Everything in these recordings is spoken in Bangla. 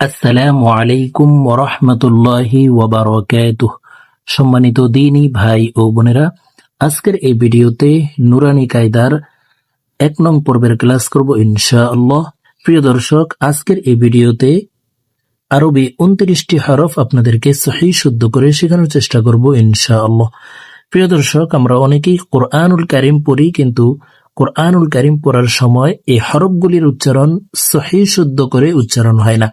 আসসালামু আলাইকুম ওয়া রাহমাতুল্লাহি ওয়া বারাকাতুহু। সম্মানিত দ্বীনী ভাই ও বোনেরা, আজকের এই ভিডিওতে নুরানি কায়দার ১ নং পর্বের ক্লাস করব ইনশাআল্লাহ। প্রিয় দর্শক, আজকের এই ভিডিওতে আরবি ২৯টি হরফ আপনাদেরকে সহিহ শুদ্ধ করে শেখানোর চেষ্টা করব ইনশাআল্লাহ। প্রিয় দর্শক, আমরা অনেকেই কোরআনুল কারীম পড়ি, কিন্তু কোরআনুল কারীম পড়ার সময় এই হরফগুলির উচ্চারণ সহিহ শুদ্ধ করে উচ্চারণ হয় না।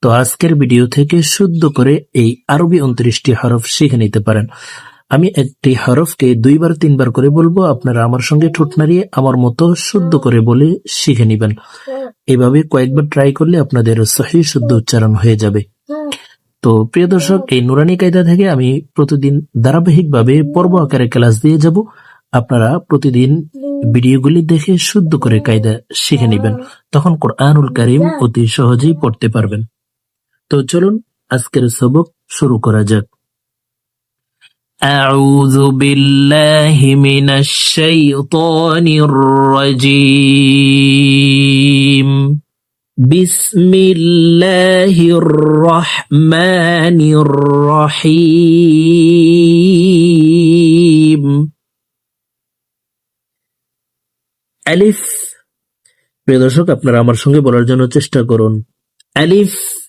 তো আজকের ভিডিও থেকে শুদ্ধ করে এই আরবি ২৯টি হরফ শিখে নিতে পারেন। আমি একটি হরফকে ২-৩ বার করে বলবো, আপনারা আমার সঙ্গে ঠোঁট নাড়িয়ে আমার মতো শুদ্ধ করে বলে শিখে নিবেন। এভাবে কয়েকবার ট্রাই করলে আপনাদের সহিহ শুদ্ধ উচ্চারণ হয়ে যাবে। তো প্রিয় দর্শক, এই নুরানি কায়দা থেকে আমি প্রতিদিন ধারাবাহিকভাবে পর্ব আকারে ক্লাস দিয়ে যাব। আপনারা প্রতিদিন ভিডিওগুলি দেখে শুদ্ধ করে কায়দা শিখে নিবেন, তখন কোরআনুল কারীম অতি সহজেই পড়তে পারবেন। তো চলুন আজকের সবক শুরু করা যাক। আউযু বিল্লাহি মিনাশ শাইতানির রাজীম। বিসমিল্লাহির রহমানির রহিম। আলিফ। প্রিয় দর্শক, আপনারা আমার সঙ্গে বলার জন্য চেষ্টা করুন। আলিফ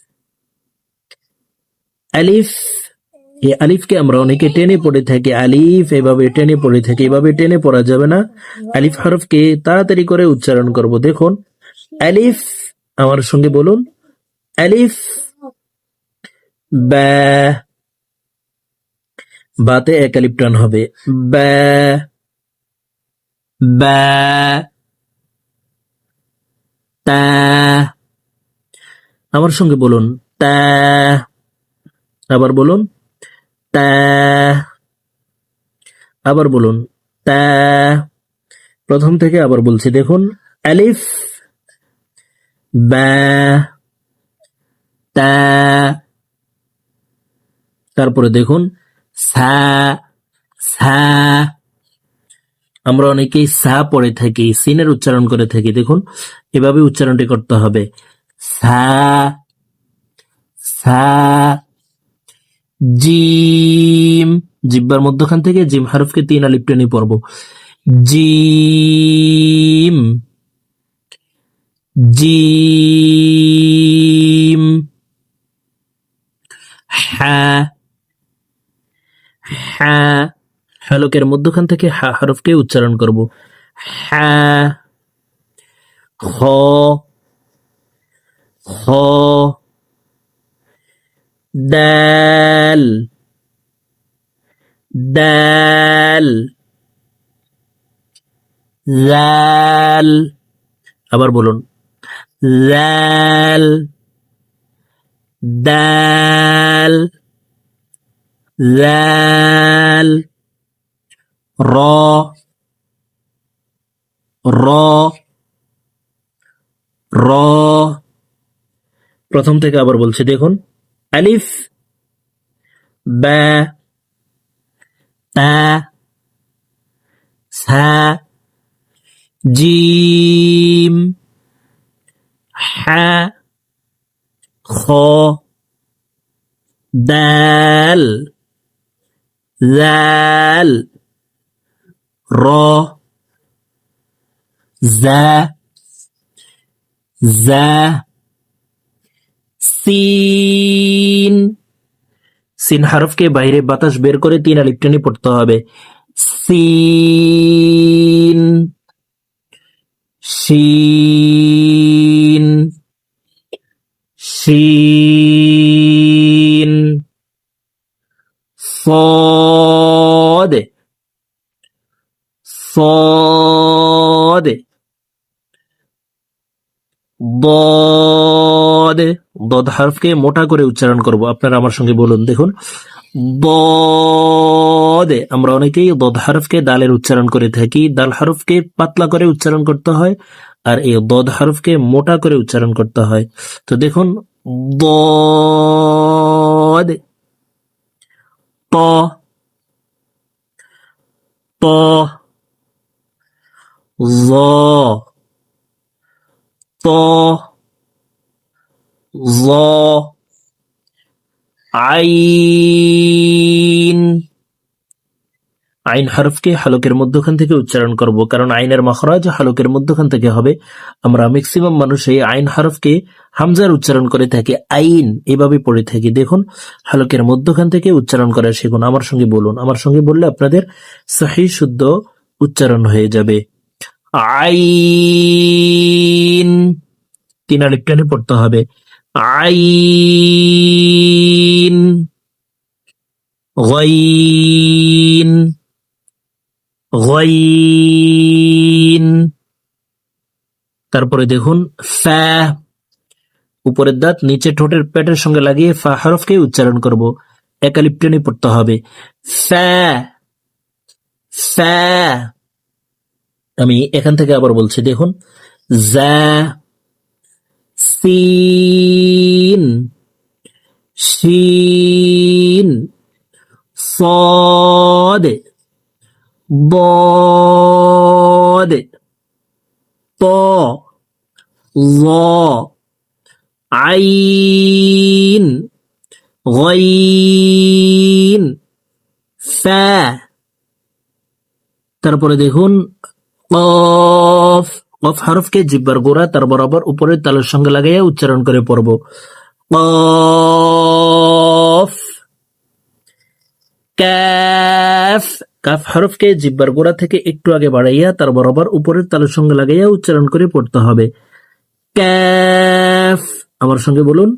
আলিফ। এই আলিফকে আমরা অনেকে টেনে পড়ে থাকি, আলিফ এভাবে টেনে পড়ে থাকি, এভাবে টেনে পড়া যাবে না। আলিফ হরফকে তাড়াতাড়ি করে উচ্চারণ করব। দেখুন, আলিফ, আমার সঙ্গে বলুন, আলিফ। বা, বাতে এক আলিফ টান হবে, বা বা। তা, আমার সঙ্গে বলুন, তা। আবার বলুন, তা। আবার বলুন, তা। প্রথম থেকে আবার বলছি, দেখুন, আলিফ, বা, তা। তারপরে দেখুন, সা, সা। আমরা অনেকেই সা পড়ে থাকি, সিনের উচ্চারণ করে থাকি। দেখুন, এভাবে উচ্চারণটি করতে হবে, সা, সা। জিম, জিহ্বার মধ্যখান থেকে জিম হরফকে ৩ আলিফ টেনে পড়ব, জিম, জিম। হা, হা। হালকের মধ্যখান থেকে হা হরফকে উচ্চারণ করব, হা। খ, খ। দাল, দাল। লাল। আবার বলুন, লাল, দাল, লাল। র, র, র। প্রথম থেকে আবার বলছি, দেখুন, আলিফ, বা, তা, সা, জিম, হা, খ, দাল, লাল, র, জা, জা। সিন, সিন হরফকে বাইরে বাতাস বের করে ৩ আলিফ টেনে পড়তে হবে, সিন, শিন, শিন। صاد، صاد। ضاد، ضاد হরফকে মোটা করে উচ্চারণ করব। আপনারা আমার সঙ্গে বলুন, দেখুন, ضاد। আমরা অনেকেই ضاد হরফকে দালের উচ্চারণ করে থাকি, দাল হরফকে পাতলা করে উচ্চারণ করতে হয়, আর এই ضاد হরফকে মোটা করে উচ্চারণ করতে হয়। তো দেখুন, ضاد। ত, ত। ظ، ط، ظ। য, আইন। আইন হরফকে হালকের মধ্যখান থেকে উচ্চারণ করব, কারণ আইনের মাখরাজ হালকের মধ্যখান থেকে হবে। আমরা ম্যাক্সিমাম মানুষ এই আইন হরফকে হামজার উচ্চারণ করে থাকি, আইন এভাবে পড়ে থাকি। দেখুন, হালকের মধ্যখান থেকে উচ্চারণ করা শিখুন। আমার সঙ্গে বলুন, আমার সঙ্গে বললে আপনাদের সহি শুদ্ধ উচ্চারণ হয়ে যাবে। আইন, 3 আলিফ টেনে পড়তে হবে। আইন, গাইন, গাইন। তারপরে দেখুন ফা, উপরের দাঁত নিচে ঠোঁটের পেটের সঙ্গে লাগিয়ে ফা হরফকে উচ্চারণ করব। 1 আলিফ টেনে পড়তে হবে। ফা, ফা। আমি এখান থেকে আবার বলছি, দেখুন জা, সিন, শিন, صاد, ضاد, طا, ظا, عين, غين, ফা। তারপরে দেখুন কফ, কফ হরফকে জিহ্বার গোড়া তার বরাবর উপরের তালুর সঙ্গে লাগাইয়া উচ্চারণ করে পড়ব। কফ, কাফ, কাফ হরফকে জিহ্বার গোড়া থেকে একটু আগে বাড়াইয়া তার বরাবর উপরের তালুর সঙ্গে লাগাইয়া উচ্চারণ করে পড়তে হবে। কাফ, আমার সঙ্গে বলুন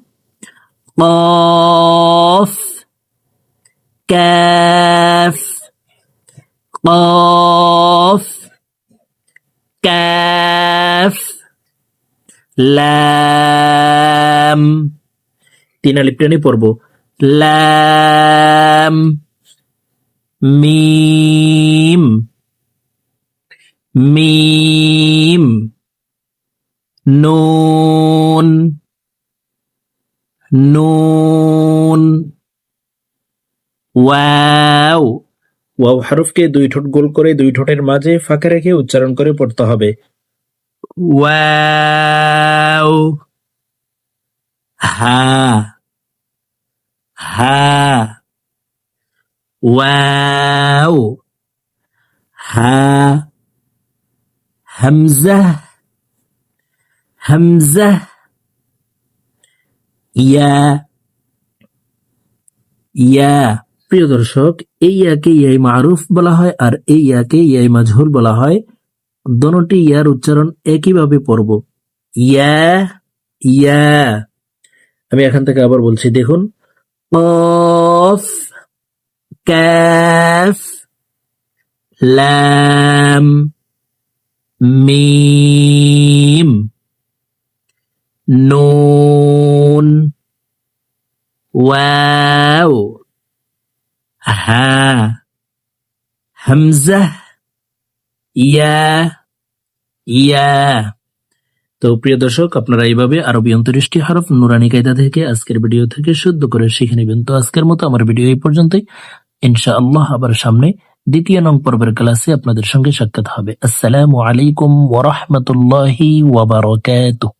কফ, কাফ, কফ, কাফ, লাম। 3 আলিফ টেনে পড়ব। লাম, মিম, মিম, নুন, নুন, ওয়াও। ওয়াও হরফকে 2 ঠোঁট গোল করে 2 ঠোঁটের মাঝে ফাঁকা রেখে উচ্চারণ করে পড়তে হবে। ওয়াও, হা, হা, ওয়াও, হা, হামজা, হামজা, ইয়া, ইয়া। প্রিয় দর্শক, এই ইয়াকে ইয়াই মারুফ বলা হয় আর এই ইয়াকে ইয়াই মাজহুল বলা হয়। দোনোটি ইয়ার উচ্চারণ একইভাবে পড়ব, ইয়া, ইয়া। আমি এখান থেকে আবার বলছি, দেখুন কফ, কাফ, লাম, মিম, নুন, ওয়াও, হা, হামজা, ইয়া, ইয়া। তো প্রিয় দর্শক, আপনারা এইভাবে আরবি 29টি হরফ নুরানি কায়দা থেকে আজকের ভিডিও থেকে শুদ্ধ করে শিখে নেবেন। তো আজকের মতো আমার ভিডিও এই পর্যন্তই। ইনশাআল্লাহ আবার সামনে 2য় নং পর্বের ক্লাসে আপনাদের সঙ্গে সাক্ষাৎ হবে। আসসালামু আলাইকুম ওয়া রাহমাতুল্লাহি ওয়া বারাকাতুহু।